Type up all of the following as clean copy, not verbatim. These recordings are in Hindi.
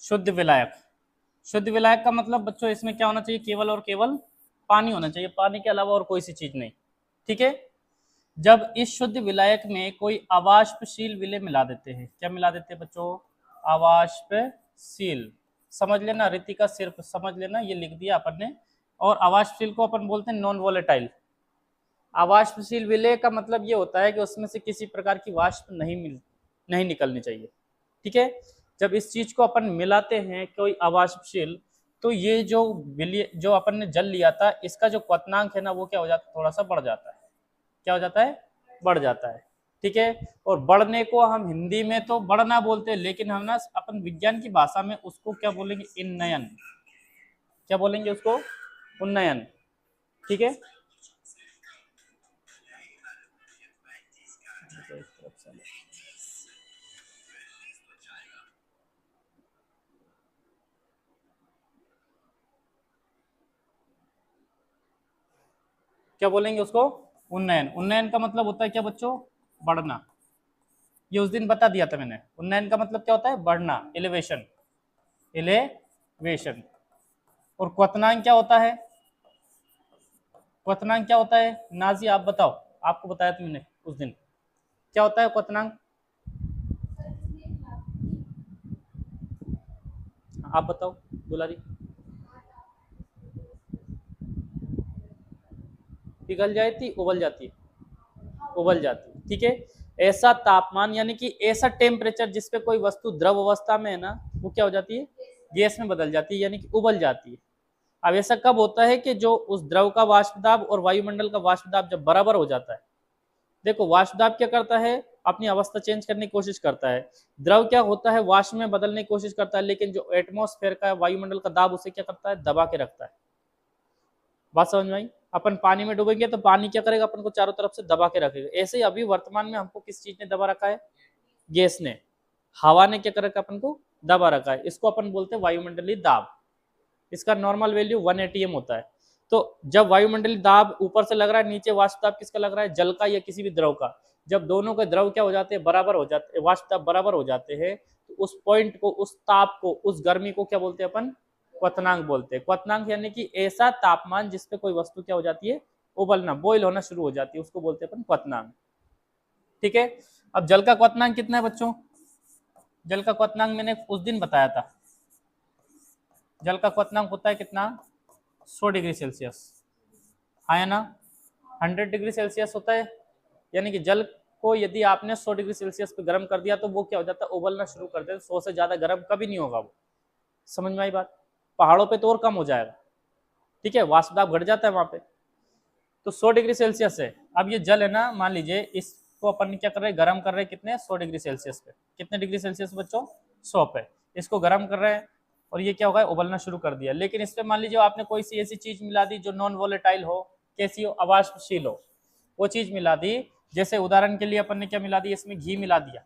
शुद्ध विलायक। शुद्ध विलायक का मतलब बच्चों इसमें क्या होना चाहिए, केवल और केवल पानी होना चाहिए, पानी के अलावा और कोई सी चीज नहीं। ठीक है। जब इस शुद्ध विलायक में कोई अवाष्पशील विलय मिला देते हैं, क्या मिला देते हैं बच्चों, अवाष्पशील। समझ लेना रितिका, सिर्फ समझ लेना, ये लिख दिया अपन ने। और अवाष्पशील को अपन बोलते हैं नॉन वोलेटाइल। अवाष्पशील विलय का मतलब ये होता है कि उसमें से किसी प्रकार की वाष्प नहीं निकलनी चाहिए। ठीक है। जब इस चीज को अपन मिलाते हैं कोई अवाष्पशील, तो ये जो विलय जो अपन ने जल लिया था, इसका जो क्वथनांक है ना, वो क्या हो जाता है, थोड़ा सा बढ़ जाता है। क्या हो जाता है, बढ़ जाता है। ठीक है। और बढ़ने को हम हिंदी में तो बढ़ना बोलते हैं, लेकिन हम ना अपन विज्ञान की भाषा में उसको क्या बोलेंगे, उन्नयन। क्या बोलेंगे उसको, उन्नयन। ठीक है। क्या बोलेंगे उसको, उन्नयन। उन्नयन का मतलब होता है क्या बच्चों, बढ़ना। ये उस दिन बता दिया था मैंने, उन्नयन का मतलब क्या होता है, बढ़ना, एलिवेशन, एलिवेशन। और क्वथनांक क्या होता है, क्वथनांक क्या होता है, नाजी आप बताओ, आपको बताया था मैंने उस दिन, क्या होता है क्वथनांक, आप बताओ दुलारी। पिघल जाती, उबल जाती, उबल जाती। ठीक है। ऐसा तापमान यानी कि ऐसा टेम्परेचर जिसपे कोई वस्तु द्रव अवस्था में है ना, वो क्या हो जाती है, गैस में बदल जाती है, यानी कि उबल जाती है। अब ऐसा कब होता है कि जो उस द्रव का वाष्प दाब और वायुमंडल का वाष्प दाब जब बराबर हो जाता है। देखो वाष्प दाब क्या करता है, अपनी अवस्था चेंज करने की कोशिश करता है। द्रव क्या होता है, वाष्प में बदलने की कोशिश करता है, लेकिन जो एटमॉस्फेयर का वायुमंडल का दाब उसे क्या करता है, दबा के रखता है। बात समझ में आई। अपन पानी में डूबेंगे तो पानी क्या करेगा, अपन को चारों तरफ से दबा के रखेगा। ऐसे ही अभी वर्तमान में हमको किस चीज ने दबा रखा है, गैस ने, हवा ने क्या कर रखा है, अपन को दबा रखा है। इसको अपन बोलते हैं वायुमंडलीय दाब। इसका नॉर्मल वैल्यू 1 एटीएम होता है। तो जब वायुमंडलीय दाब ऊपर से लग रहा है, नीचे वाष्प दाब किसका लग रहा है, जल का या किसी भी द्रव का, जब दोनों के द्रव क्या हो जाते हैं, बराबर हो जाते हैं, वाष्प दाब बराबर हो जाते हैं, तो उस पॉइंट को, उस ताप को, उस गर्मी को क्या बोलते हैं अपन, क्वथनांक बोलते हैं। क्वथनांक यानी कि ऐसा तापमान जिसपे कोई वस्तु क्या हो जाती है, उबलना, बॉयल होना शुरू हो जाती है, उसको बोलते हैं अपन क्वथनांक। ठीक है। अब जल का क्वथनांक कितना है बच्चों, जल का क्वथनांक मैंने उस दिन बताया था। जल का क्वथनांक होता है कितना, 100 डिग्री सेल्सियस, हाँ है ना, 100 डिग्री सेल्सियस होता है। यानी कि जल को यदि आपने 100 डिग्री सेल्सियस पे गर्म कर दिया तो वो क्या हो जाता है, उबलना शुरू कर देता है। 100 से ज्यादा गर्म कभी नहीं होगा वो। समझ में आई बात। पहाड़ों पे तो और कम हो जाएगा। ठीक है, वाष्प दाब घट जाता है वहां पे। तो 100 डिग्री सेल्सियस है। अब ये जल है ना, मान लीजिए इसको अपन क्या कर रहे हैं, गर्म कर रहे हैं कितने, 100 डिग्री सेल्सियस पे। कितने डिग्री सेल्सियस बच्चों, 100 पे। इसको गर्म कर रहे हैं और ये क्या होगा, उबलना शुरू कर दिया। लेकिन इस पे मान लीजिए आपने कोई सी ऐसी चीज मिला दी जो नॉन वोलेटाइल हो, कैसी हो, अवाष्पशील हो, वो चीज मिला दी। जैसे उदाहरण के लिए अपन ने क्या मिला दिया, इसमें घी मिला दिया।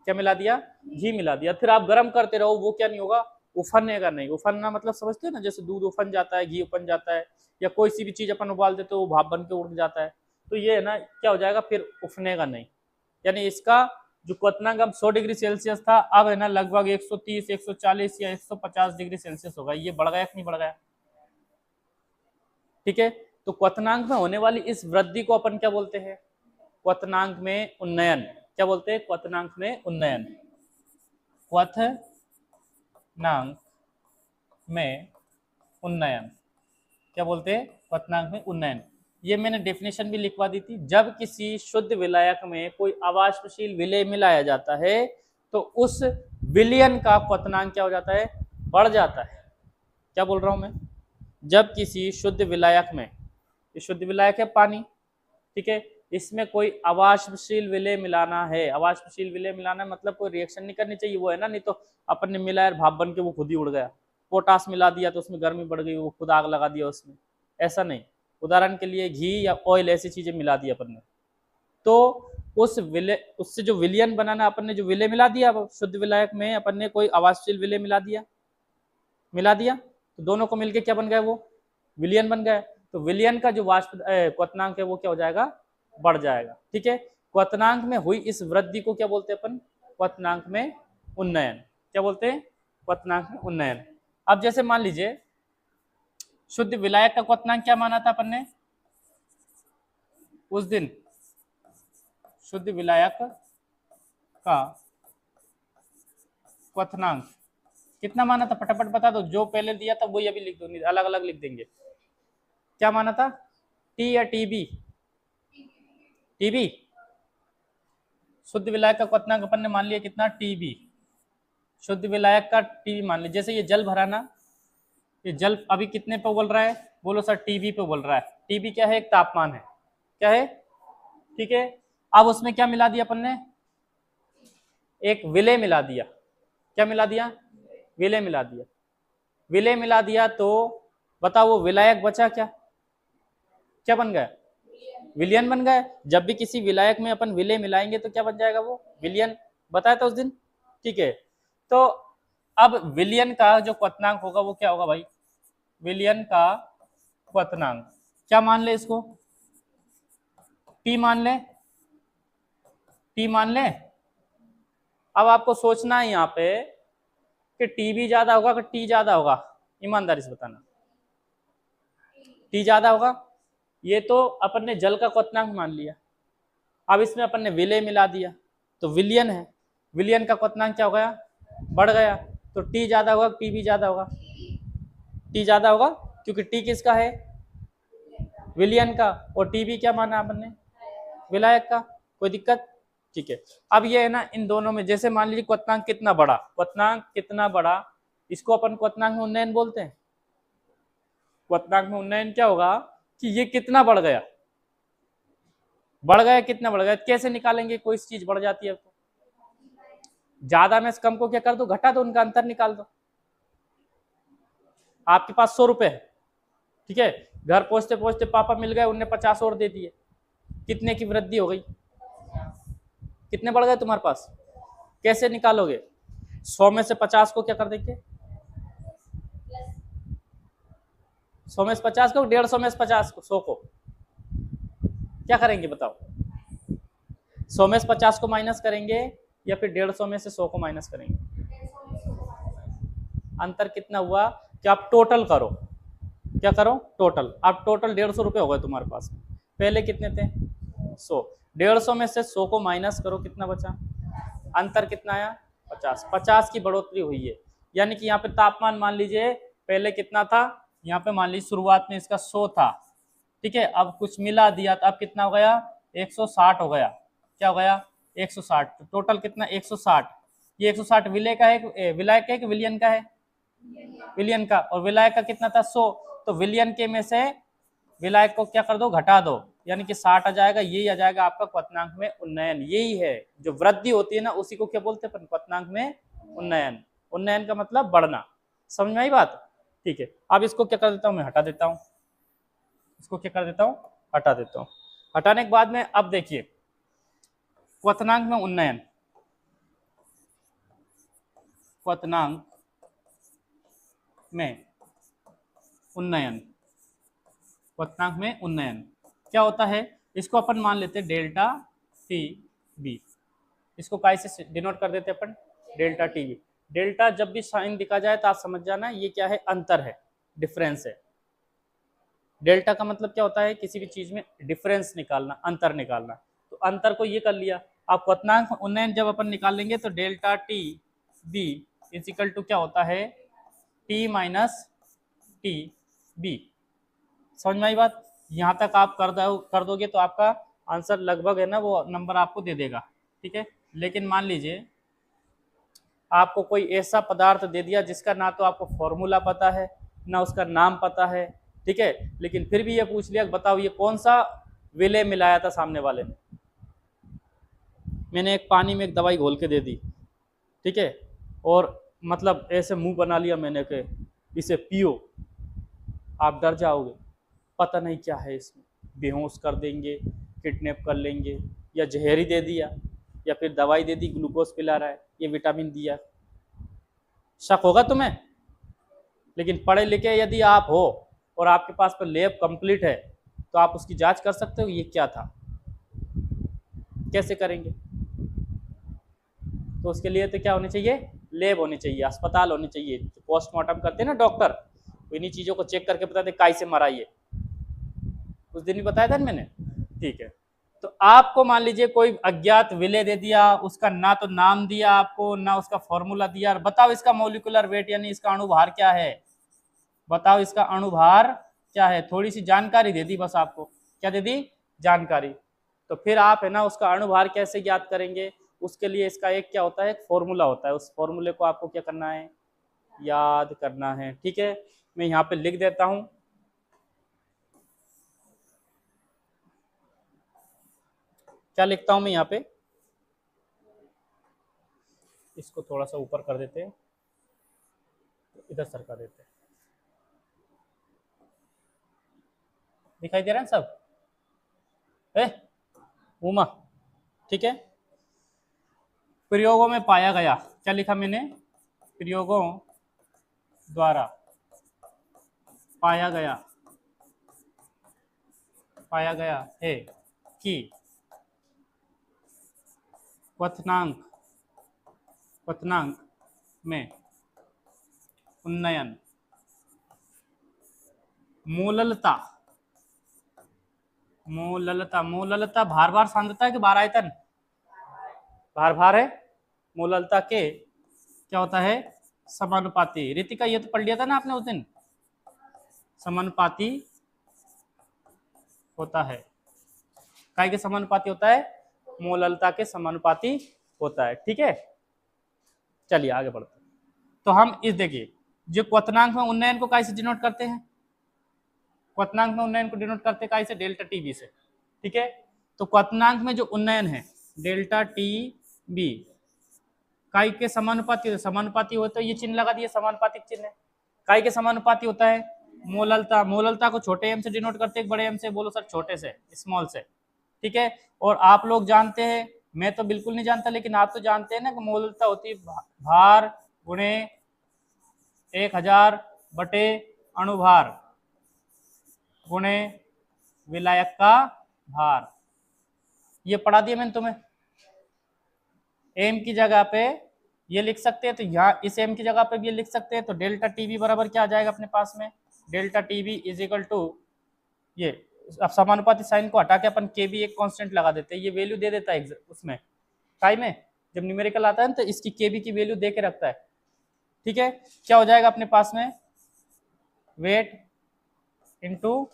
क्या मिला दिया, घी मिला दिया। फिर आप गर्म करते रहो, वो क्या नहीं होगा, उफनेगा नहीं। उफनना मतलब समझते हो ना, जैसे दूध उफन जाता है, घी उफन जाता है, या कोई सी भी चीज अपन उबाल देते हो वो भाप बन के उड़ जाता है। तो ये है ना, क्या हो जाएगा, फिर उफनेगा नहीं। यानी इसका जो क्वथनांक अब 100 डिग्री सेल्सियस था, अब है ना लगभग 130, 140 या 150 डिग्री सेल्सियस होगा। ये बढ़ गया कि नहीं बढ़ गया। ठीक है। तो क्वथनांक में होने वाली इस वृद्धि को अपन क्या बोलते हैं, क्वथनांक में उन्नयन। क्या बोलते हैं, क्वथनांक में उन्नयन। क्वथनांक में उन्नयन, क्या बोलते हैं, क्वथनांक में उन्नयन। ये मैंने डेफिनेशन भी लिखवा दी थी। जब किसी शुद्ध विलायक में कोई अवाष्पशील विलय मिलाया जाता है तो उस विलयन का क्वथनांक क्या हो जाता है, बढ़ जाता है। क्या बोल रहा हूं मैं, जब किसी शुद्ध विलायक में, ये शुद्ध विलायक है पानी, ठीक है, इसमें कोई अवाष्पशील विलय मिलाना है। अवाष्पशील विलय मिलाना मतलब कोई रिएक्शन नहीं करनी चाहिए, वो है ना, नहीं तो अपन ने मिलाया भाप बन के वो खुद ही उड़ गया। पोटास मिला दिया तो उसमें गर्मी बढ़ गई, वो खुद आग लगा दिया उसमें, ऐसा नहीं। उदाहरण के लिए घी या ऑयल, ऐसी चीजें मिला दी अपन ने, तो उस विलय, उससे जो विलयन बनाना, अपन ने जो विलय मिला दिया शुद्ध विलायक में, अपन ने कोई अवाष्पशील विलय मिला दिया, तो दोनों को मिलके क्या बन गया, वो विलयन बन गया। तो विलयन का जो वाष्प क्वथनांक है वो क्या हो जाएगा, बढ़ जाएगा। ठीक है। क्वथनांक में हुई इस वृद्धि को क्या बोलते हैं अपन, क्वथनांक में उन्नयन। क्या बोलते हैं, क्वथनांक में उन्नयन। अब जैसे मान लीजिए शुद्ध विलायक का क्वथनांक क्या माना था अपन ने उस दिन, शुद्ध विलायक का क्वथनांक कितना माना था, फटाफट बता दो, जो पहले दिया था वही अभी लिख दो, नहीं अलग अलग लिख देंगे। क्या माना था, टी या टीबी, टीबी, शुद्ध विलायक का क्वथनांक अपन ने मान लिया कितना, टीबी, शुद्ध विलायक का टीबी मान लिया। जैसे ये जल भरा ना, ये जल अभी कितने पे उबल रहा है, बोलो सर टीबी पे उबल रहा है। टीबी क्या है, एक तापमान है, क्या है, ठीक है। अब उसमें क्या मिला दिया अपन ने, एक विलय मिला दिया, क्या मिला दिया, विलय मिला दिया, विलय मिला दिया तो बताओ वो विलायक बचा क्या, क्या बन गया, विलयन बन गया। जब भी किसी विलायक में अपन विलय मिलाएंगे तो क्या बन जाएगा, वो विलयन, बताया था उस दिन, ठीक है। तो अब विलयन का जो क्वथनांक होगा वो क्या होगा भाई, विलयन का क्वथनांक क्या मान ले, इसको टी मान ले, टी मान ले। अब आपको सोचना है यहाँ पे कि टी भी ज्यादा होगा कि टी ज्यादा होगा, ईमानदारी से बताना, टी ज्यादा होगा। ये तो अपन ने जल का क्वथनांक मान लिया, अब इसमें अपन ने विलय मिला दिया तो विलयन है, विलयन का क्वथनांक क्या हो गया, बढ़ गया। तो टी ज्यादा होगा, टी भी ज्यादा होगा, टी ज्यादा होगा, क्योंकि टी किसका है, विलयन का, और टी भी क्या माना अपन ने, विलायक का। कोई दिक्कत, ठीक है। अब ये है ना, इन दोनों में जैसे मान लीजिए क्वथनांक कितना बड़ा, क्वथनांक कितना बड़ा, इसको अपन क्वथनांक में उन्नयन बोलते हैं। क्वथनांक में उन्नयन क्या होगा कि ये कितना बढ़ गया, बढ़ गया, कितना बढ़ गया, कैसे निकालेंगे, कोई चीज बढ़ जाती है तो ज्यादा में कम को क्या कर दो, घटा दो, उनका अंतर निकाल दो। आपके पास 100 रुपए है, ठीक है, घर पहुंचते पहुंचते पापा मिल गए, उनने 50 और दे दिए, कितने की वृद्धि हो गई, कितने बढ़ गए तुम्हारे पास, कैसे निकालोगे, 100 में से 50 को क्या कर देंगे, 100 में से 50 को, 150 में से 50 को, 100 को क्या करेंगे बताओ, 100 में से 50 को माइनस करेंगे या फिर 150 में से 100 को माइनस करेंगे, अंतर कितना हुआ कि आप टोटल करो, क्या करो टोटल, आप टोटल 150 रुपये हो गए तुम्हारे पास, पहले कितने थे 100, 150 में से 100 को माइनस करो, कितना बचा, अंतर कितना आया 50, 50 की बढ़ोतरी हुई है। यानी कि यहाँ पे तापमान मान लीजिए पहले कितना था, यहाँ पे मान लीजिए शुरुआत में इसका 100 था, ठीक है, अब कुछ मिला दिया तो अब कितना हो गया 160 हो गया, क्या हो गया 160, तो टोटल कितना 160, ये 160 विलय का है, विलायक का है कि विलयन का है, विलयन का, और विलायक का कितना था 100, तो विलयन के में से विलायक को क्या कर दो, घटा दो, यानी कि 60 आ जाएगा, यही आ जाएगा आपका क्वथनांक में उन्नयन। यही है जो वृद्धि होती है ना, उसी को क्या बोलते हैं क्वथनांक में उन्नयन। उन्नयन का मतलब बढ़ना, समझ में आई बात, ठीक है। अब इसको क्या कर देता हूं मैं, हटा देता हूं, इसको क्या कर देता हूं, हटा देता हूं। हटाने के बाद में अब देखिए क्वथनांक में उन्नयन, क्वथनांक में उन्नयन, क्वथनांक में उन्नयन क्या होता है, इसको अपन मान लेते हैं डेल्टा टी बी, इसको काय से डिनोट कर देते हैं अपन, डेल्टा टी बी। डेल्टा जब भी साइन दिखा जाए तो आप समझ जाना ये क्या है, अंतर है, डिफरेंस है। डेल्टा का मतलब क्या होता है, किसी भी चीज में डिफरेंस निकालना, अंतर निकालना, तो अंतर को ये कर लिया। आप क्वथनांक उन्नयन जब अपन निकाल लेंगे तो delta T B is equal to क्या होता है, टी माइनस टी बी। समझ में आई बात, यहाँ तक आप कर दोगे तो आपका आंसर लगभग है ना, वो नंबर आपको दे देगा, ठीक है। लेकिन मान लीजिए आपको कोई ऐसा पदार्थ दे दिया जिसका ना तो आपको फॉर्मूला पता है ना उसका नाम पता है, ठीक है, लेकिन फिर भी ये पूछ लिया बताओ ये कौन सा विलय मिलाया था सामने वाले ने, मैंने एक पानी में एक दवाई घोल के दे दी, ठीक है, और मतलब ऐसे मुंह बना लिया मैंने कि इसे पियो, आप डर जाओगे, पता नहीं क्या है इसमें, बेहोश कर देंगे, किडनैप कर लेंगे, या जहरी दे दिया, या फिर दवाई दे दी, ग्लूकोज पिला रहा है, ये विटामिन दिया, शक होगा तुम्हें। लेकिन पढ़े लिखे यदि आप हो और आपके पास पर लैब कंप्लीट है तो आप उसकी जांच कर सकते हो ये क्या था, कैसे करेंगे, तो उसके लिए तो क्या होनी चाहिए, लैब होनी चाहिए, अस्पताल होनी चाहिए, पोस्टमार्टम करते हैं ना डॉक्टर, इन्हीं चीज़ों को चेक करके बताते काय से मरा ये, उस दिन भी बताया था मैंने। ठीक है, तो आपको मान लीजिए कोई अज्ञात विलय दे दिया, उसका ना तो नाम दिया आपको, ना उसका फॉर्मूला दिया, बताओ इसका मॉलिक्यूलर वेट यानी इसका अणुभार क्या है, बताओ इसका अणुभार क्या है, थोड़ी सी जानकारी दे दी बस आपको, क्या दे दी, जानकारी। तो फिर आप है ना उसका अणुभार कैसे ज्ञात करेंगे, उसके लिए इसका एक क्या होता है, एक फॉर्मूला होता है, उस फॉर्मूले को आपको क्या करना है, याद करना है। ठीक है, मैं यहाँ पे लिख देता हूं, क्या लिखता हूं मैं यहाँ पे, इसको थोड़ा सा ऊपर कर देते हैं, इधर सरका देते हैं, दिखाई दे रहा है सब, उमा। ठीक है, प्रयोगों में पाया गया, क्या लिखा मैंने, प्रयोगों द्वारा पाया गया है कि क्वथनांक में उन्नयन मूललता भार भार सांद्रता है कि भार आयतन, भार भार है, मूललता के क्या होता है, समानुपाती। रितिका ये तो पढ़ लिया था ना आपने उस दिन, समानुपाती होता है, काय के समानुपाती होता है, मूललता के समानुपाती होता है। ठीक है, चलिए आगे बढ़ते हैं। तो हम इस देखिए, जो क्वथनांक में उन्नयन को काय से डिनोट करते हैं, क्वथनांक में उन्नयन को डिनोट करते हैं काय से, डेल्टा टी बी से। ठीक है, तो क्वथनांक में जो उन्नयन है डेल्टा टी बी काय के समानुपाती, समानुपाती होता है, ये चिन्ह लगा दिए, समानुपातिक चिन्ह है, काय के समानुपाती होता है, मोललता को छोटे एम से डिनोट करते हैं, बड़े एम से, बोलो सर छोटे से, स्मॉल से। ठीक है, और आप लोग जानते हैं, मैं तो बिल्कुल नहीं जानता, लेकिन आप तो जानते हैं ना कि मोललता होती है भार गुणे 1000 बटे अणुभार गुणे विलायक का भार। ये पढ़ा दिया मैंने तुम्हें, एम की जगह पे ये लिख सकते हैं, तो यहाँ इस एम की जगह पे भी ये लिख सकते हैं, तो डेल्टा टीबी बराबर क्या आ जाएगा अपने पास में, delta TB is equal to, ये अब समानुपाती साइन को हटा के अपन के भी एक कांस्टेंट लगा देते हैं, ये वैल्यू दे देता है उसमें काय में, जब न्यूमेरिकल आता है तो इसकी के बी की वैल्यू दे के रखता है। ठीक है, क्या हो जाएगा अपने पास में, weight into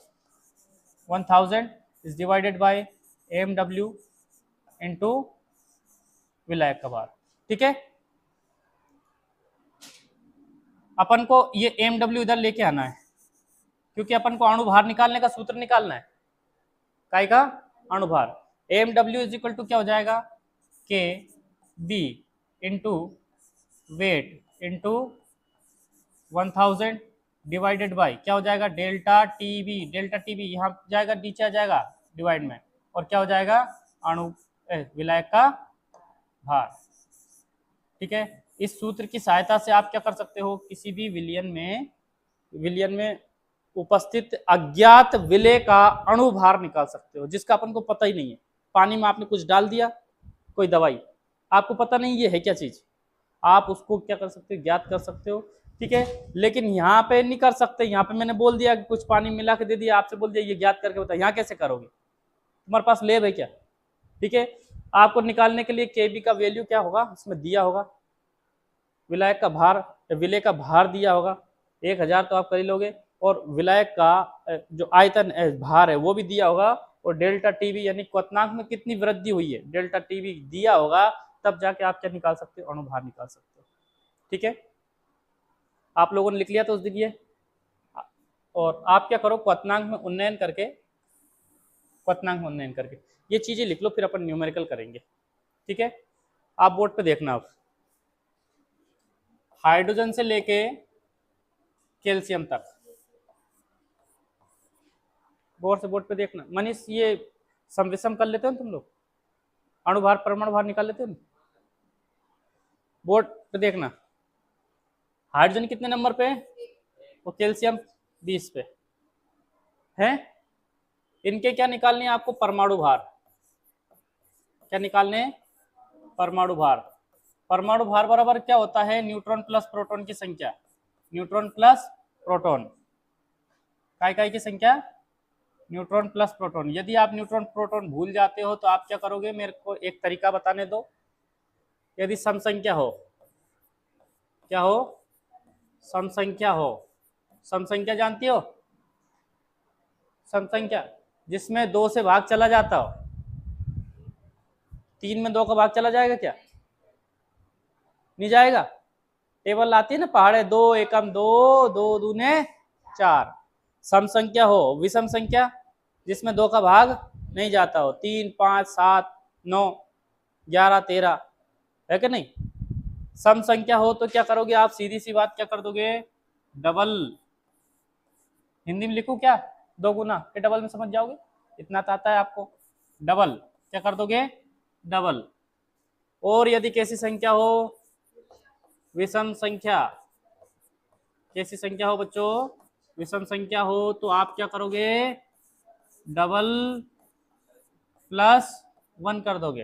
1000 is divided by M W into विलायक का भार। ठीक है, अपन को ये एम डब्ल्यू इधर लेके आना है, क्योंकि अपन को अणुभार निकालने का सूत्र निकालना है, काय का, अणुभार। M W is equal to क्या हो जाएगा, K B into weight into 1000 divided by क्या हो जाएगा, डेल्टा टी बी यहाँ जाएगा, नीचे आ जाएगा डिवाइड में, और क्या हो जाएगा, अणु विलायक का भार। ठीक है, इस सूत्र की सहायता से आप क्या कर सकते हो, किसी भी विलयन में उपस्थित अज्ञात विलय का अणुभार निकाल सकते हो, जिसका अपन को पता ही नहीं है। पानी में आपने कुछ डाल दिया, कोई दवाई, आपको पता नहीं ये है क्या चीज, आप उसको क्या कर सकते हो, ज्ञात कर सकते हो। ठीक है, लेकिन यहाँ पे नहीं कर सकते, यहाँ पे मैंने बोल दिया कि कुछ पानी मिला के दे दिया, आपसे बोल दिया ये ज्ञात करके बता, यहाँ कैसे करोगे, तुम्हारे पास लैब है क्या। ठीक है, आपको निकालने के लिए के बी का वैल्यू क्या होगा, उसमें दिया होगा, विलायक का भार, विलय का भार दिया होगा 1000 तो आप कर ही लोगे, और विलायक का जो आयतन भार है वो भी दिया होगा, और डेल्टा टीवी यानी क्वथनांक में कितनी वृद्धि हुई है डेल्टा टीवी दिया होगा, तब जाके आप क्या निकाल सकते हो, अणुभार निकाल सकते हो। ठीक है, आप लोगों ने लिख लिया तो उस दिन ये, और आप क्या करो, क्वथनांक में उन्नयन करके ये चीजें लिख लो, फिर अपन न्यूमेरिकल करेंगे। ठीक है, आप बोर्ड पे देखना, आप हाइड्रोजन से लेके कैल्शियम तक, बोर्ड पे देखना। मनीष ये समविषम कर लेते हो तुम लोग, अणुभार परमाणु भार निकाल लेते हो ना, बोर्ड पे देखना, हाइड्रोजन कितने नंबर पे है, वो कैल्शियम 20 पे है। इनके क्या निकालने हैं आपको, परमाणु भार, क्या निकालने हैं, परमाणु भार। परमाणु भार बराबर क्या होता है, न्यूट्रॉन प्लस प्रोटॉन की संख्या, न्यूट्रॉन प्लस प्रोटॉन, काय की संख्या, न्यूट्रॉन प्लस प्रोटॉन। यदि आप न्यूट्रॉन प्रोटॉन भूल जाते हो तो आप क्या करोगे, मेरे को एक तरीका बताने दो। यदि सम संख्या हो, क्या हो, सम संख्या हो, सम संख्या जानती हो, सम संख्या जिसमें 2 से भाग चला जाता हो, 3 में 2 का भाग चला जाएगा क्या, नहीं जाएगा। टेबल आती है ना पहाड़े, 2 एकम 2, 2 दूने 4। सम संख्या हो, विषम संख्या जिसमें 2 का भाग नहीं जाता हो, 3, 5, 7, 9, 11, 13, है कि नहीं। सम संख्या हो तो क्या करोगे आप, सीधी सी बात क्या कर दोगे, डबल, हिंदी में लिखूं क्या, 2 गुना के डबल में समझ जाओगे, इतना तो आता है आपको, डबल क्या कर दोगे, डबल। और यदि कैसी संख्या हो, विषम संख्या, कैसी संख्या हो बच्चों, विषम संख्या हो तो आप क्या करोगे, डबल प्लस 1 कर दोगे,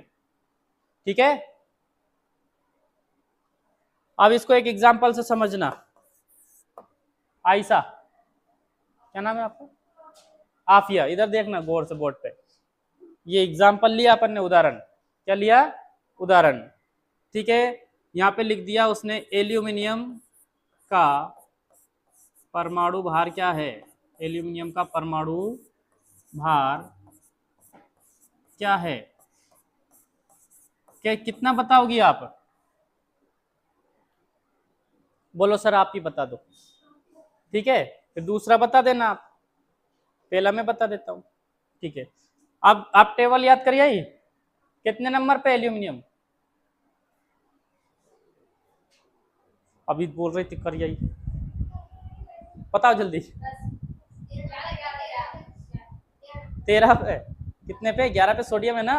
ठीक है। अब इसको एक एग्जांपल से समझना। आयशा, क्या नाम है आपका, आफिया, इधर देखना गौर से बोर्ड पे, ये एग्जांपल लिया अपन ने, उदाहरण, क्या लिया, उदाहरण, ठीक है। यहाँ पे लिख दिया उसने, एल्यूमिनियम का परमाणु भार क्या है, एल्यूमिनियम का परमाणु भार क्या है, क्या कितना बताओगी आप, बोलो सर आप ही बता दो, ठीक है, फिर दूसरा बता देना आप, पहला मैं बता देता हूं, ठीक है। अब आप टेबल याद करिए, ही कितने नंबर पे एल्यूमिनियम, अभी बोल रही थी करिए, बताओ जल्दी, 13 पे, कितने पे, 11 पे सोडियम है ना।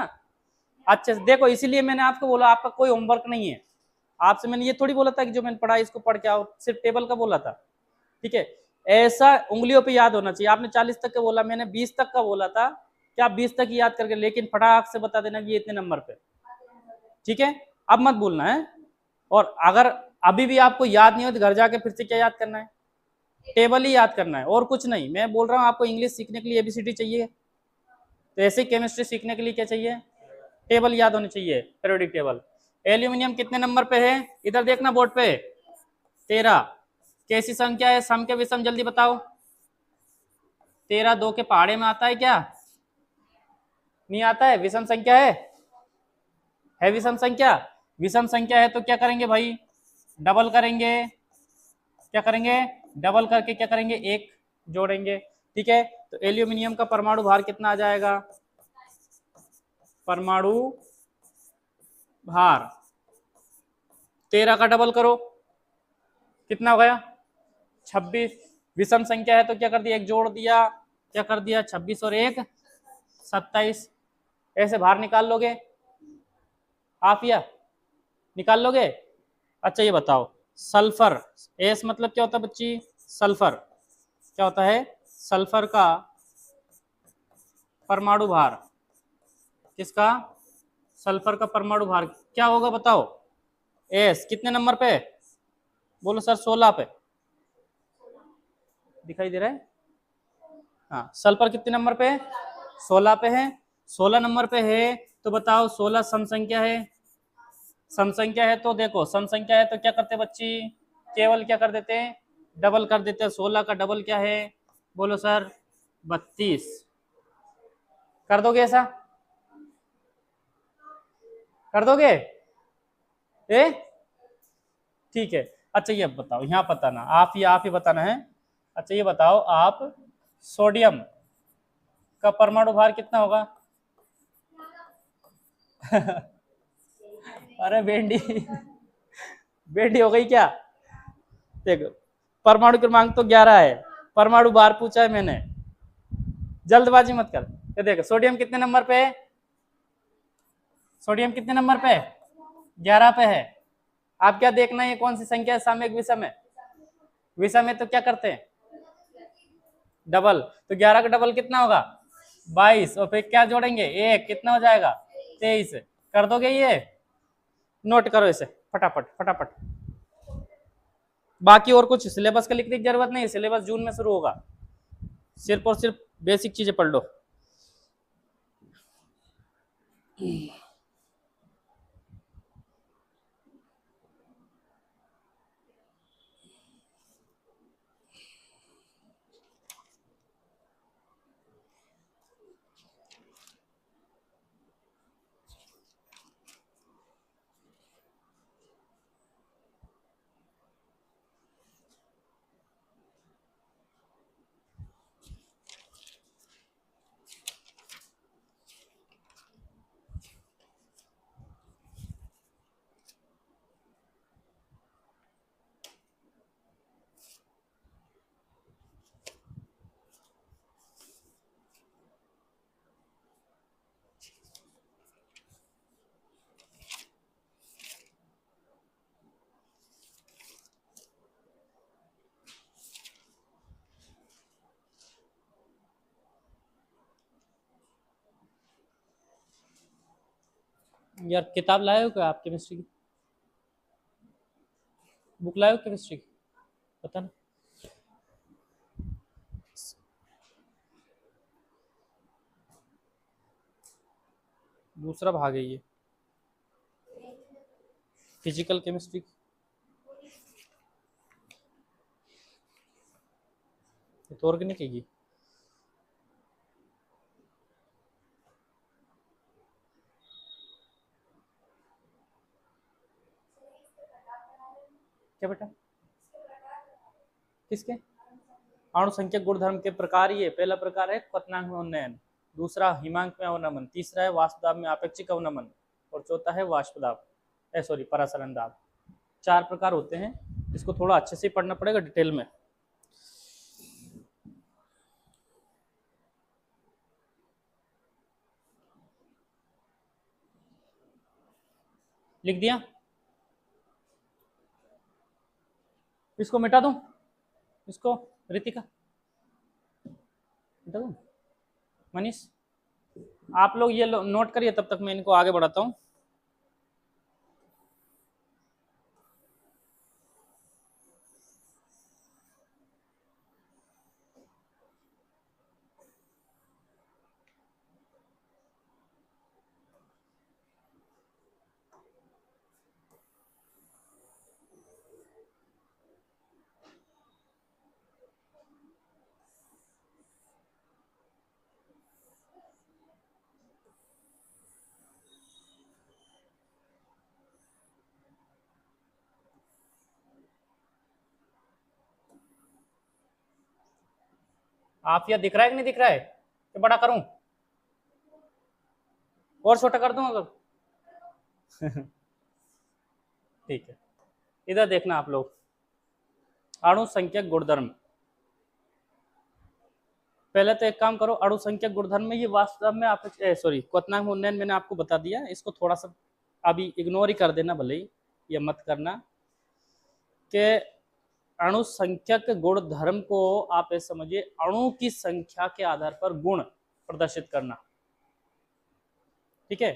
अच्छा देखो, इसीलिए मैंने आपको बोला आपका कोई होमवर्क नहीं है, आपसे मैंने ये थोड़ी बोला था कि जो मैंने पढ़ा इसको पढ़ के आओ, सिर्फ टेबल का बोला था, ठीक है। ऐसा उंगलियों पे याद होना चाहिए, आपने 40 तक का बोला, मैंने 20 तक का बोला था, क्या आप 20 तक ही याद करके, लेकिन फटाक से बता देना कि ये इतने नंबर पे, ठीक है। अब मत भूलना है, और अगर अभी भी आपको याद नहीं हो तो घर जाके फिर से क्या याद करना है, टेबल ही याद करना है, और कुछ नहीं। मैं बोल रहा हूँ आपको इंग्लिश सीखने के लिए एबीसीडी चाहिए, तो ऐसे केमिस्ट्री सीखने के लिए क्या चाहिए, टेबल याद होनी चाहिए, पीरियोडिक टेबल। एल्यूमिनियम कितने नंबर पे है, इधर देखना बोर्ड पे, 13। कैसी संख्या है, सम के विषम जल्दी बताओ, 13 2 के पहाड़े में आता है क्या, नहीं आता है, विषम संख्या है विषम संख्या, विषम संख्या है तो क्या करेंगे भाई, डबल करेंगे, क्या करेंगे, डबल करके क्या करेंगे, 1 जोड़ेंगे, ठीक है। तो एल्यूमिनियम का परमाणु भार कितना आ जाएगा, परमाणु भार 13 का डबल करो, कितना हो गया, 26। विषम संख्या है तो क्या कर दिया, 1 जोड़ दिया, क्या कर दिया, 26 और 1 27। ऐसे भार निकाल लोगे आप, या निकाल लोगे। अच्छा ये बताओ, सल्फर, एस मतलब क्या होता है बच्ची, सल्फर, क्या होता है, सल्फर का परमाणु भार, किसका, सल्फर का परमाणु भार क्या होगा बताओ, एस कितने नंबर पे, बोलो सर 16 पे, दिखाई दे रहा है, हाँ सल्फर कितने नंबर पे, 16 पे है, 16 नंबर पे है, तो बताओ 16 सम संख्या है, सम संख्या है तो देखो, सम संख्या है तो क्या करते बच्ची, केवल क्या कर देते हैं, डबल कर देते हैं। 16 का डबल क्या है, बोलो सर 32, कर दोगे ऐसा, कर दोगे, ए ठीक है। अच्छा ये बताओ, यहाँ बताना, आप ही बताना है। अच्छा ये बताओ आप, सोडियम का परमाणु भार कितना होगा अरे भेंडी भेंडी हो गई क्या, देखो परमाणु क्रमांक तो 11 है, परमाणु भार पूछा है मैंने, जल्दबाजी मत कर। ये देखो सोडियम कितने नंबर पे है, सोडियम कितने नंबर पे है, 11 पे है। आप क्या देखना है, ये कौन सी संख्या है, सामयिक विषम है, विषम है तो क्या करते हैं, डबल, तो 11 का डबल कितना होगा, 22, और फिर क्या जोड़ेंगे, 1, कितना हो जाएगा, 23। कर दोगे ये, नोट करो इसे, फटाफट फटाफट। बाकी और कुछ सिलेबस का लिखने की जरूरत नहीं, सिलेबस जून में शुरू होगा, सिर्फ और सिर्फ बेसिक चीजें पढ़ लो। यार किताब लाए हो क्या आप केमिस्ट्री की? बुक लाए हो केमिस्ट्री की? पता ना। दूसरा भाग है ये, फिजिकल केमिस्ट्री। तो ऑर्गेनिक है ये। क्या बेटा? किसके? अणुसंख्यक गुणधर्म के प्रकार ये, पहला प्रकार है क्वथनांक में उन्नयन, दूसरा हिमांक में अवनमन, तीसरा है वाष्पदाब में आपेक्षिक अवनमन, और चौथा है वाष्पदाब सॉरी परासरण दाब। 4 प्रकार होते हैं, इसको थोड़ा अच्छे से पढ़ना पड़ेगा डिटेल में। लिख दिया? इसको मिटा दूं? इसको रितिका मिटा दूं? मनीष आप लोग ये नोट करिए, तब तक मैं इनको आगे बढ़ाता हूं। आप यह दिख रहा है कि नहीं दिख रहा है? कि बड़ा करूं और छोटा कर दूं अगर? ठीक है, इधर देखना आप लोग, अणुसंख्यक गुणधर्म। पहले तो एक काम करो, अणुसंख्यक गुणधर्म में ये वास्तव में आप सॉरी क्वथनांक में उन्नयन मैंने आपको बता दिया, इसको थोड़ा सा अभी इग्नोर ही कर देना, भले ही ये मत करना कि अणुसंख्यक गुणधर्म को आप ऐसे समझिए अणु की संख्या के आधार पर गुण प्रदर्शित करना, ठीक है।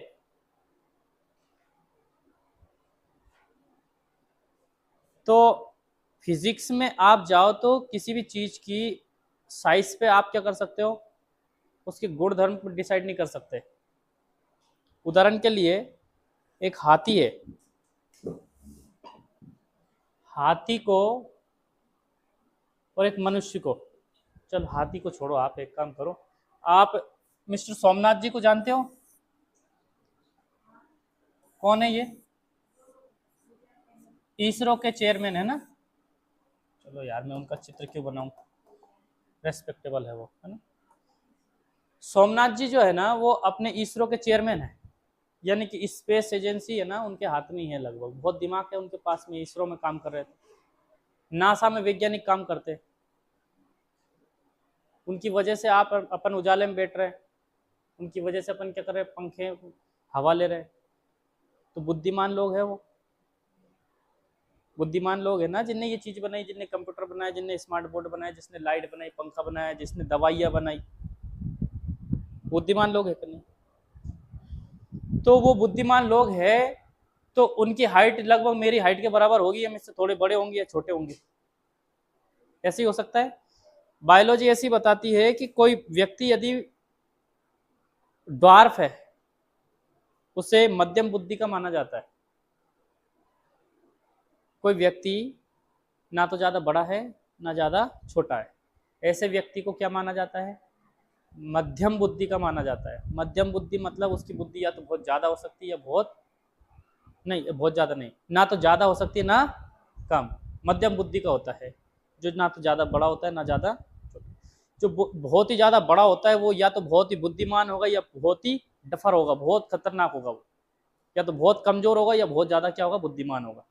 तो फिजिक्स में आप जाओ तो किसी भी चीज की साइज पे आप क्या कर सकते हो, उसके गुणधर्म को डिसाइड नहीं कर सकते। उदाहरण के लिए एक हाथी है, हाथी को और एक मनुष्य को, चल हाथी को छोड़ो, आप एक काम करो, आप मिस्टर सोमनाथ जी को जानते हो? कौन है ये? इसरो के चेयरमैन है ना। चलो यार मैं उनका चित्र क्यों बनाऊं, रेस्पेक्टेबल है वो, है ना। सोमनाथ जी जो है ना वो अपने इसरो के चेयरमैन है, यानी कि स्पेस एजेंसी है ना उनके हाथ में ही है लगभग, बहुत दिमाग है उनके पास में। इसरो में काम कर रहे थे, नासा में वैज्ञानिक काम करते, उनकी वजह से आप अपन उजाले में बैठ रहे हैं, उनकी वजह से अपन क्या कर रहे हैं, पंखे हवा ले रहे हैं। तो बुद्धिमान लोग हैं वो, बुद्धिमान लोग है ना जिनने ये चीज बनाई, जिनने कंप्यूटर बनाया, जिनने स्मार्ट बोर्ड बनाया, जिसने लाइट बनाई, पंखा बनाया, जिसने दवाइयाँ बनाई, बुद्धिमान लोग है कि नहीं? तो वो बुद्धिमान लोग है, तो उनकी हाइट लगभग मेरी हाइट के बराबर होगी, या मुझसे थोड़े बड़े होंगे या छोटे होंगे, ऐसे ही हो सकता है। बायोलॉजी ऐसी बताती है कि कोई व्यक्ति यदि ड्वार्फ है उसे मध्यम बुद्धि का माना जाता है। कोई व्यक्ति ना तो ज्यादा बड़ा है ना ज्यादा छोटा है, ऐसे व्यक्ति को क्या माना जाता है? मध्यम बुद्धि का माना जाता है। मध्यम बुद्धि मतलब उसकी बुद्धि या तो बहुत ज्यादा हो सकती है या बहुत नहीं, बहुत ज्यादा नहीं, ना तो ज्यादा हो सकती है ना कम, मध्यम बुद्धि का होता है, जो ना तो ज्यादा बड़ा होता है ना ज्यादा छोटा। जो बहुत ही ज्यादा बड़ा होता है वो या तो बहुत ही बुद्धिमान होगा या बहुत ही डफर होगा, बहुत खतरनाक होगा वो, या तो बहुत कमजोर होगा या बहुत ज्यादा क्या होगा, बुद्धिमान होगा।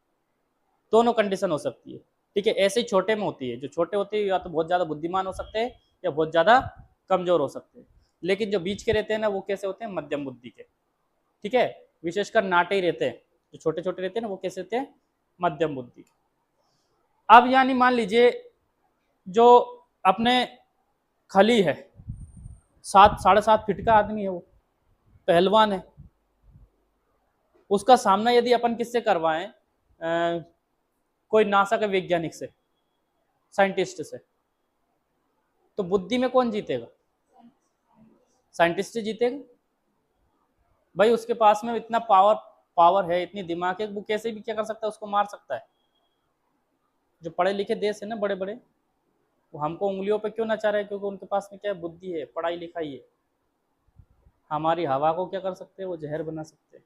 दोनों कंडीशन हो सकती है, ठीक है। ऐसे ही छोटे में होती है, जो छोटे होते हैं या तो बहुत ज्यादा बुद्धिमान हो सकते हैं या बहुत ज्यादा कमजोर हो सकते हैं। लेकिन जो बीच के रहते हैं ना वो कैसे होते हैं? मध्यम बुद्धि के, ठीक है। विशेषकर नाटे ही रहते हैं, जो छोटे छोटे रहते हैं ना वो कैसे रहते हैं? मध्यम बुद्धि। अब यानी मान लीजिए जो अपने खली है, 7-7.5 फीट का आदमी है, वो पहलवान है, उसका सामना यदि अपन किससे करवाएं, कोई नासा के वैज्ञानिक से, साइंटिस्ट से, तो बुद्धि में कौन जीतेगा? साइंटिस्ट ही जीतेगा भाई। उसके पास में इतना पावर है, इतनी दिमाग है, वो कैसे भी क्या कर सकता है, उसको मार सकता है। जो पढ़े लिखे देश है ना बड़े बड़े, वो हमको उंगलियों पे क्यों नचा रहे हैं? क्योंकि उनके पास में क्या है? बुद्धि है, पढ़ाई लिखाई है। हमारी हवा को क्या कर सकते हैं? वो जहर बना सकते हैं।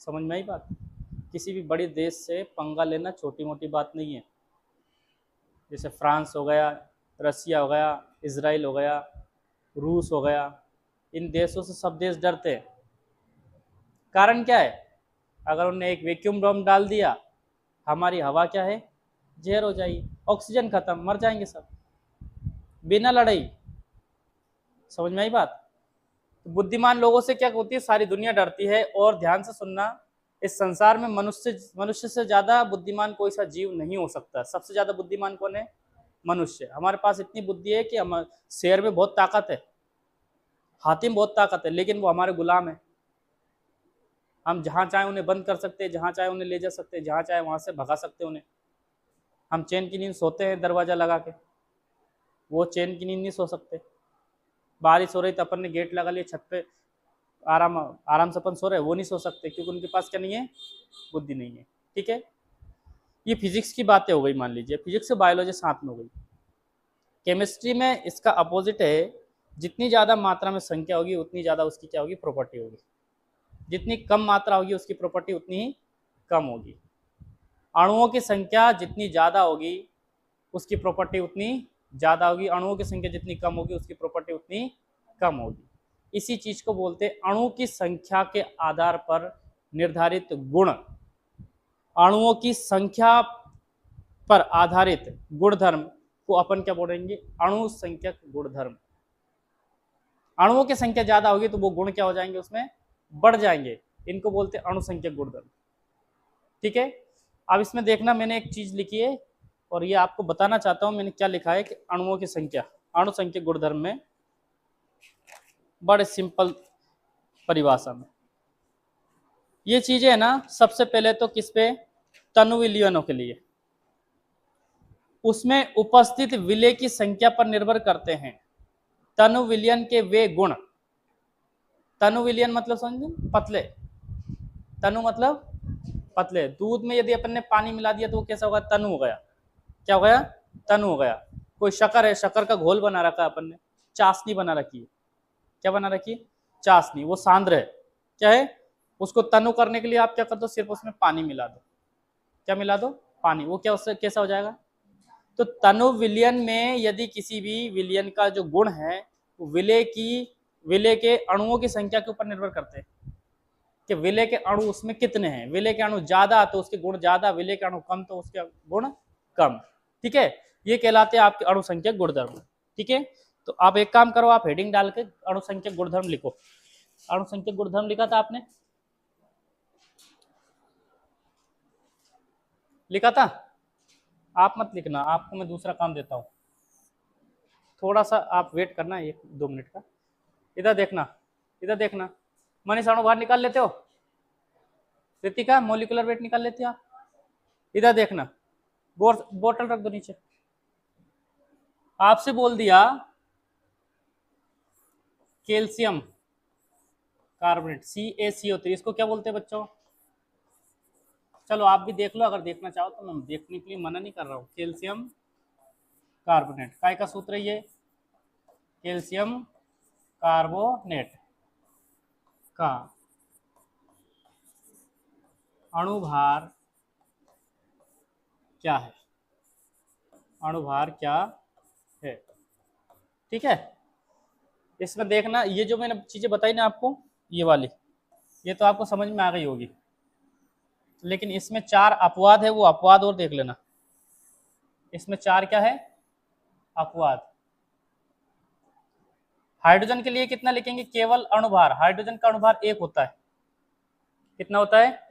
समझ में आई बात? किसी भी बड़े देश से पंगा लेना छोटी मोटी बात नहीं है। जैसे फ्रांस हो गया, रसिया हो गया, इजराइल हो गया, रूस हो गया, इन देशों से सब देश डरते हैं। कारण क्या है? अगर उन्हें एक वैक्यूम बम डाल दिया, हमारी हवा क्या है? जहर हो जाएगी, ऑक्सीजन खत्म, मर जाएंगे सब बिना लड़ाई। समझ में आई बात? तो बुद्धिमान लोगों से क्या होती है? सारी दुनिया डरती है। और ध्यान से सुनना, इस संसार में मनुष्य से ज्यादा बुद्धिमान कोई सा जीव नहीं हो सकता। सबसे ज्यादा बुद्धिमान कौन है? मनुष्य। हमारे पास इतनी बुद्धि है कि हम शेर में बहुत ताकत है, हाथी में बहुत ताकत है, लेकिन वो हमारे गुलाम है। हम जहां चाहे उन्हें बंद कर सकते हैं, जहां चाहे उन्हें ले जा सकते हैं, जहां चाहे वहां से भगा सकते हैं उन्हें। हम चैन की नींद सोते हैं दरवाजा लगा के, वो चैन की नींद नहीं सो सकते। बारिश हो रही तो अपन ने गेट लगा लिया, छत पे आराम आराम से अपन सो रहे, वो नहीं सो सकते, क्योंकि उनके पास क्या नहीं है? बुद्धि नहीं है, ठीक है। ये फिजिक्स की बातें हो गई, मान लीजिए फिजिक्स से बायोलॉजी साथ में हो गई। केमिस्ट्री में इसका अपोजिट है, जितनी ज़्यादा मात्रा में संख्या होगी उतनी ज़्यादा उसकी क्या होगी? प्रॉपर्टी होगी। जितनी कम मात्रा होगी उसकी प्रॉपर्टी उतनी ही कम होगी। अणुओं की संख्या जितनी ज़्यादा होगी उसकी प्रॉपर्टी उतनी ज़्यादा होगी, अणुओं की संख्या जितनी कम होगी उसकी प्रॉपर्टी उतनी कम होगी। इसी चीज को बोलते हैं अणु की संख्या के आधार पर निर्धारित गुण। अणुओं की संख्या पर आधारित गुणधर्म को अपन क्या बोलेंगे? अणु संख्यक गुणधर्म। अणुओं की संख्या ज्यादा होगी तो वो गुण क्या हो जाएंगे? उसमें बढ़ जाएंगे। इनको बोलते हैं अणु संख्यक गुणधर्म, ठीक है। अब इसमें देखना, मैंने एक चीज लिखी है और ये आपको बताना चाहता हूं मैंने क्या लिखा है कि अणुओं की संख्या, अणु संख्यक गुणधर्म में बड़े सिंपल परिभाषा में ये चीजें है ना। सबसे पहले तो किस पे? तनु विलयनों के लिए, उसमें उपस्थित विलय की संख्या पर निर्भर करते हैं तनु विलयन के वे गुण। तनु विलयन मतलब समझे? पतले। तनु मतलब पतले। दूध में यदि अपन ने पानी मिला दिया तो वो कैसा होगा? तनु हो गया। क्या हो गया? तनु हो गया। कोई शक्कर है, शक्कर का घोल बना रखा है अपन ने, चाशनी बना रखी है। क्या बना रखी है? चाशनी। वो सांद्र है, क्या है? उसको तनु करने के लिए आप क्या कर दो? सिर्फ उसमें पानी मिला दो। क्या मिला दो? पानी। वो क्या उससे कैसा हो जाएगा? तो तनु विलयन में यदि किसी भी विलयन का जो गुण है वो विलय के अणुओं की संख्या के ऊपर निर्भर करते हैं कि विलय के अणु उसमें कितने हैं। विलय के अणु ज्यादा तो उसके गुण ज्यादा, विलय के अणु कम तो उसके गुण कम, ठीक है। ये कहलाते हैं आपके अणु संख्यक गुणधर्म, ठीक है। तो आप एक काम करो, आप हेडिंग डाल के अणु संख्यक गुणधर्म लिखो। अणु संख्यक गुणधर्म लिखा था आपने? लिखा था? आप मत लिखना, आपको मैं दूसरा काम देता हूं। थोड़ा सा आप वेट करना, 1-2 मिनट का। इधर देखना, इधर देखना, मनीष अणु भार निकाल लेते हो? रितिका मोलिकुलर वेट निकाल लेती हो आप? इधर देखना, बोतल रख दो नीचे। आपसे बोल दिया कैल्शियम कार्बोनेट CaCO3, इसको क्या बोलते हैं बच्चों? चलो आप भी देख लो, अगर देखना चाहो तो, मैं देखने के लिए मना नहीं कर रहा हूँ। कैल्शियम कार्बोनेट काय का सूत्र है ये? कैल्शियम कार्बोनेट का अणुभार क्या है? अणुभार क्या है? ठीक है, इसमें देखना, ये जो मैंने चीजें बताई ना आपको, ये वाली, ये तो आपको समझ में आ गई होगी, लेकिन इसमें 4 अपवाद है, वो अपवाद और देख लेना। इसमें 4 क्या है? अपवाद। हाइड्रोजन के लिए कितना लिखेंगे? केवल अणुभार, हाइड्रोजन का अणुभार 1 होता है। कितना होता है?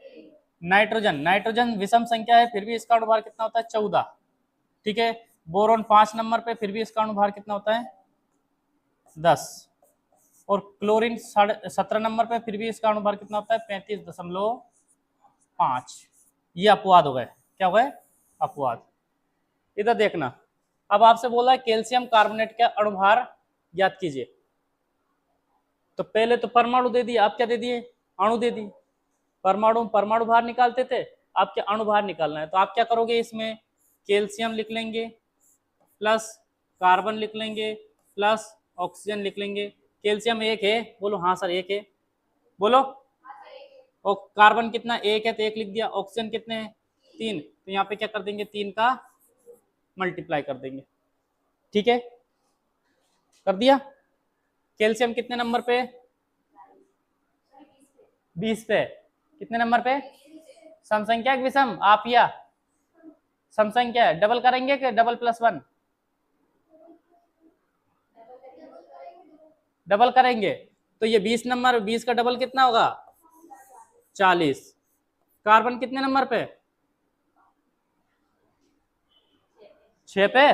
नाइट्रोजन विषम संख्या है, फिर भी इसका अणुभार कितना होता है? 14। ठीक है, बोरोन 5 नंबर पे, फिर भी इसका अणुभार कितना होता है? 10। और क्लोरीन 17 नंबर पे, फिर भी इसका अणुभार कितना होता है? 35.5। ये अपवाद हो गए। क्या हो गए? अपवाद। इधर देखना, अब आपसे बोला है कैल्शियम कार्बोनेट का अणुभार ज्ञात कीजिए। तो पहले तो परमाणु दे दिए, आप क्या दे दिए? अणु दे दिए। परमाणु भार निकालते थे, आपके अणुभार निकालना है, तो आप क्या करोगे? इसमें कैल्शियम लिख लेंगे, प्लस कार्बन लिख लेंगे, प्लस ऑक्सीजन लिख लेंगे। कैल्शियम 1 है, बोलो हाँ सर 1 है, बोलो। और कार्बन कितना? 1 है, तो 1 लिख दिया। ऑक्सीजन कितने हैं? 3, तो यहाँ पे क्या कर देंगे? 3 का मल्टीप्लाई कर देंगे। ठीक है, कर दिया। कैल्शियम कितने नंबर पे? 20 पे। कितने नंबर पे? समसंख्या विषम, आप या समसंख्या? डबल करेंगे कि डबल प्लस 1? डबल करेंगे, तो ये 20 नंबर, 20 का डबल कितना होगा? 40। कार्बन कितने नंबर पे? 6 पे।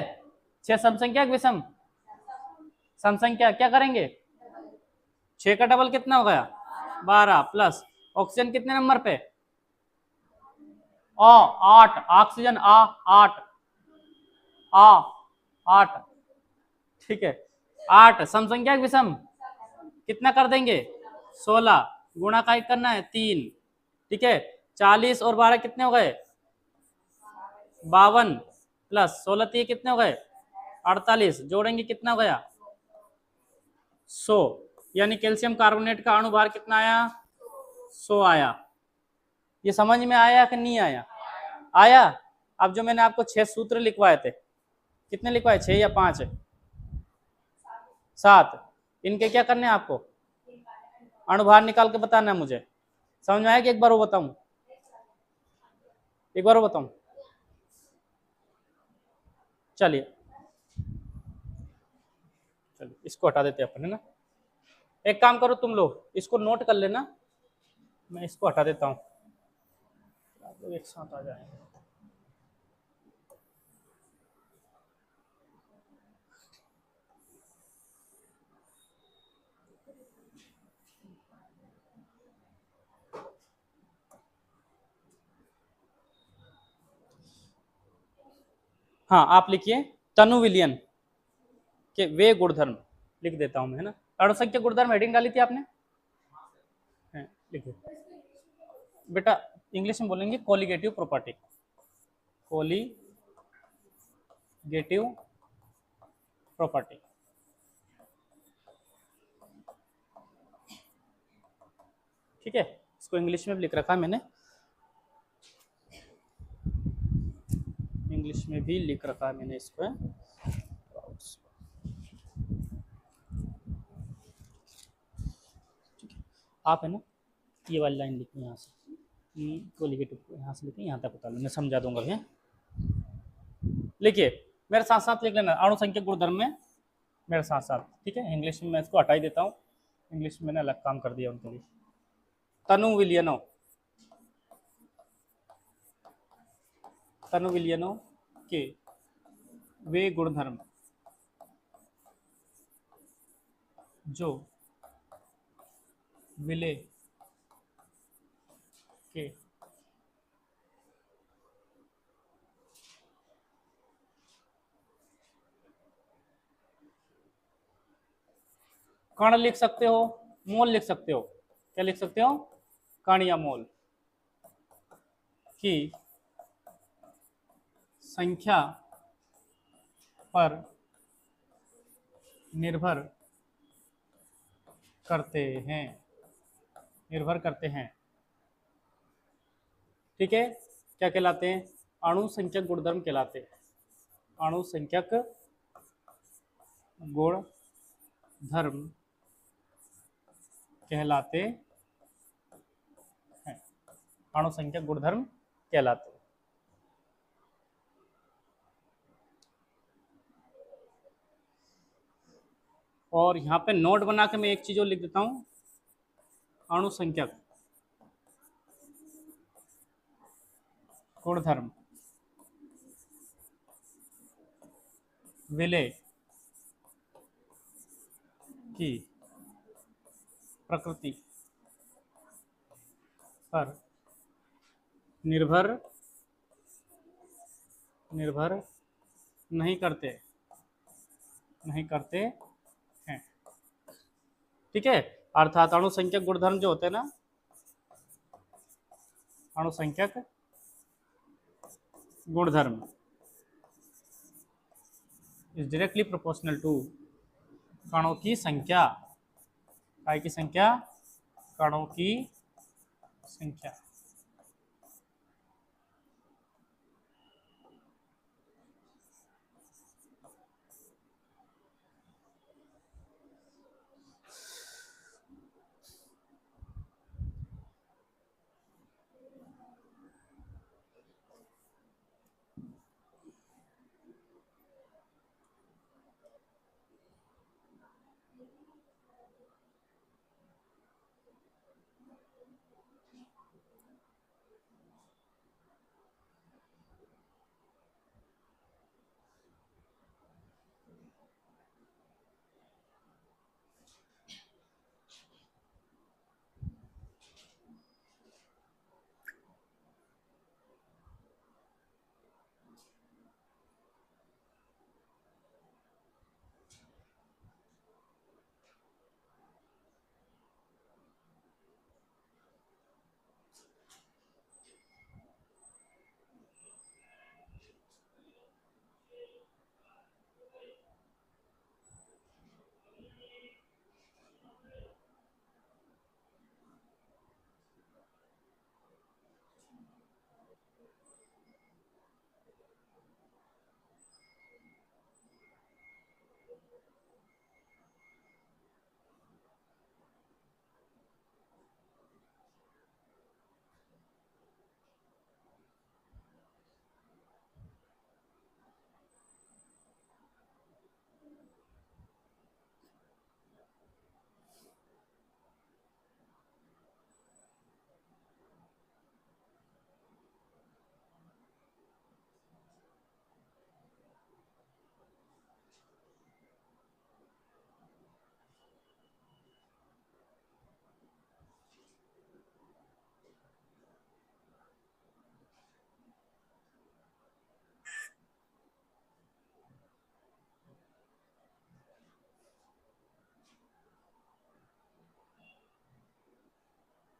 6 समसंख्या विषम, समसंख्या क्या करेंगे? 6 का डबल कितना हो गया? 12 प्लस ऑक्सीजन कितने नंबर पे? 8। ऑक्सीजन 8, 8। ठीक है, 8 समसंख्या विषम कितना कर देंगे? 16। गुणा का करना है 3। ठीक है, 40 और 12 कितने हो गए? 52 प्लस 16 3 कितने हो गए? 48। जोड़ेंगे कितना हो गया? 100। यानी कैल्शियम कार्बोनेट का अणुभार कितना आया? 100 आया। ये समझ में आया कि नहीं आया? आया। अब जो मैंने आपको 6 सूत्र लिखवाए थे, कितने लिखवाए? 6 या 5? 7। इनके क्या करने हैं आपको? अणुभार निकाल के बताना है मुझे। समझ में आया कि एक बार वो बताऊं? एक बार वो बताऊं? चलिए इसको हटा देते हैं अपन, है ना। एक काम करो तुम लोग, इसको नोट कर लेना, मैं इसको हटा देता हूँ, आप लोग एक साथ आ जाएंगे। हाँ, आप लिखिए तनु विलियन के वे गुणधर्म, लिख देता हूं मैं, है ना। अणुसंख्या गुणधर्म हेडिंग डाली थी आपने, लिखिए बेटा। इंग्लिश में बोलेंगे कोलिगेटिव प्रॉपर्टी, कोलिगेटिव प्रॉपर्टी। ठीक है, इसको इंग्लिश में भी लिख रखा है मैंने, इंग्लिश में भी लिख रखा है मैंने इसको। आप है ना ये वाली लाइन लिखिए यहाँ से, कोलिगेटिव यहाँ से लिखिए, यहाँ तक बता लो, मैं समझा दूंगा भैया। लिखिए मेरे साथ साथ लिख लेना, अणु संख्या गुणधर्म में मेरे साथ साथ। ठीक है, इंग्लिश में मैं इसको हटा ही देता हूँ, इंग्लिश में मैंने अलग काम कर दिया उनके लिए। तनु विलियनो के वे गुणधर्म जो विलेय के। कण लिख सकते हो, मोल लिख सकते हो, क्या लिख सकते हो, कण या मोल की संख्या पर निर्भर करते हैं, निर्भर करते हैं। ठीक है, क्या कहलाते हैं, अणु संख्यक गुणधर्म कहलाते हैं, अणु संख्यक गुणधर्म कहलाते हैं, अणु संख्यक गुणधर्म कहलाते हैं। और यहाँ पे नोट बना के मैं एक चीज और लिख देता हूं, अणु संख्यक गुणधर्म विलेय की प्रकृति पर निर्भर नहीं करते हैं। ठीक है, अर्थात अणु संख्यक गुणधर्म जो होते हैं ना, अणु संख्यक गुणधर्म इज डायरेक्टली प्रोपोर्शनल टू कणों की संख्या, काय की संख्या, कणों की संख्या।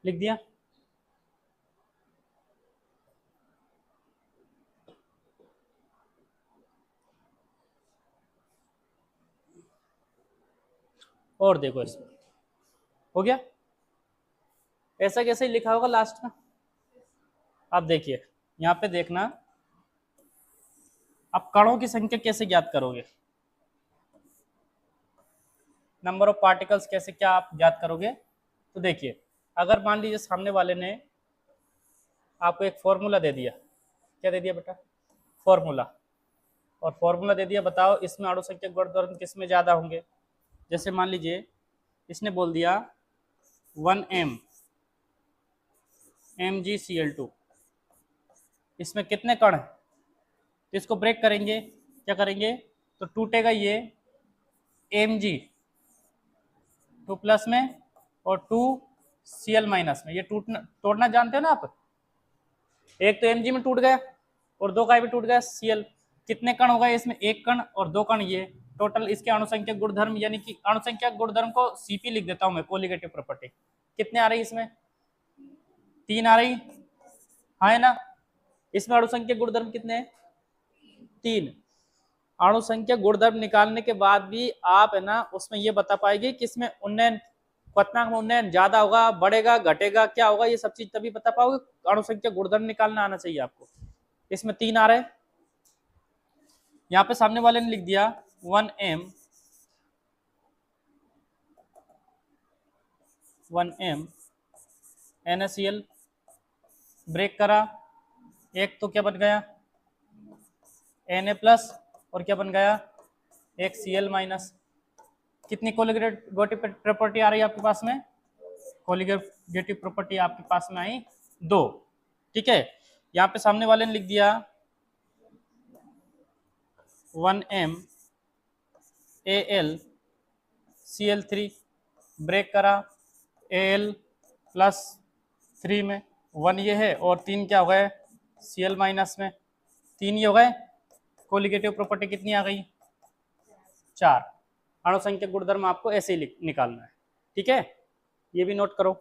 लिख दिया, और देखो इसमें हो गया, ऐसा कैसे ही लिखा होगा लास्ट में। अब देखिए यहाँ पे देखना, आप कणों की संख्या कैसे ज्ञात करोगे, नंबर ऑफ पार्टिकल्स कैसे क्या आप ज्ञात करोगे। तो देखिए, अगर मान लीजिए सामने वाले ने आपको एक फॉर्मूला दे दिया, क्या दे दिया बेटा, फॉर्मूला, और फॉर्मूला दे दिया, बताओ इसमें अणु संख्या गुणधर्म किस में ज्यादा होंगे। जैसे मान लीजिए इसने बोल दिया 1m MgCl2, इसमें कितने कण हैं, तो इसको ब्रेक करेंगे, क्या करेंगे, तो टूटेगा ये Mg 2 प्लस में और 2 Cl माइनस में, ये टूटना तोड़ना जानते हो ना आप, एक तो Mg में टूट गया और 2 का भी टूट गया Cl। कितने कण हो गए इसमें? 1 कण और 2 कण ये टोटल। इसके अणुसंख्यक गुणधर्म यानी कि अणुसंख्यक गुणधर्म को Cp लिख देता हूं मैं, कोलिगेटिव प्रॉपर्टी। कितने आ रही इसमें? 3 आ रही, हाँ है ना। इसमें अणुसंख्यक गुणधर्म कितने हैं? 3। अणुसंख्यक गुणधर्म निकालने के बाद भी आप है ना उसमें ये बता पाएंगे कि इसमें उन्नयन, क्वथनांक में उन्नयन ज्यादा होगा, बढ़ेगा, घटेगा, क्या होगा, ये सब चीज तभी बता पाओगे। अणुसंख्यक गुणधर्म निकालना आना चाहिए आपको। इसमें 3 आ रहे हैं। यहाँ पे सामने वाले ने लिख दिया 1m 1m NaCl ब्रेक करा, एक तो क्या बन गया Na प्लस और क्या बन गया एक Cl माइनस। कितनी कोलिगेटिव प्रॉपर्टी आ रही है आपके पास में? कोलिगेटिव प्रॉपर्टी आपके पास में आई 2। ठीक है, यहाँ पे सामने वाले ने लिख दिया 1m Al Cl3 ब्रेक करा, Al प्लस 3 में 1 ये है और 3 क्या हो गए Cl माइनस में 3 ये हो गए। कोलिगेटिव प्रॉपर्टी कितनी आ गई? 4। अणुसंख्यक गुणधर्म आपको ऐसे ही निकालना है। ठीक है, ये भी नोट करो।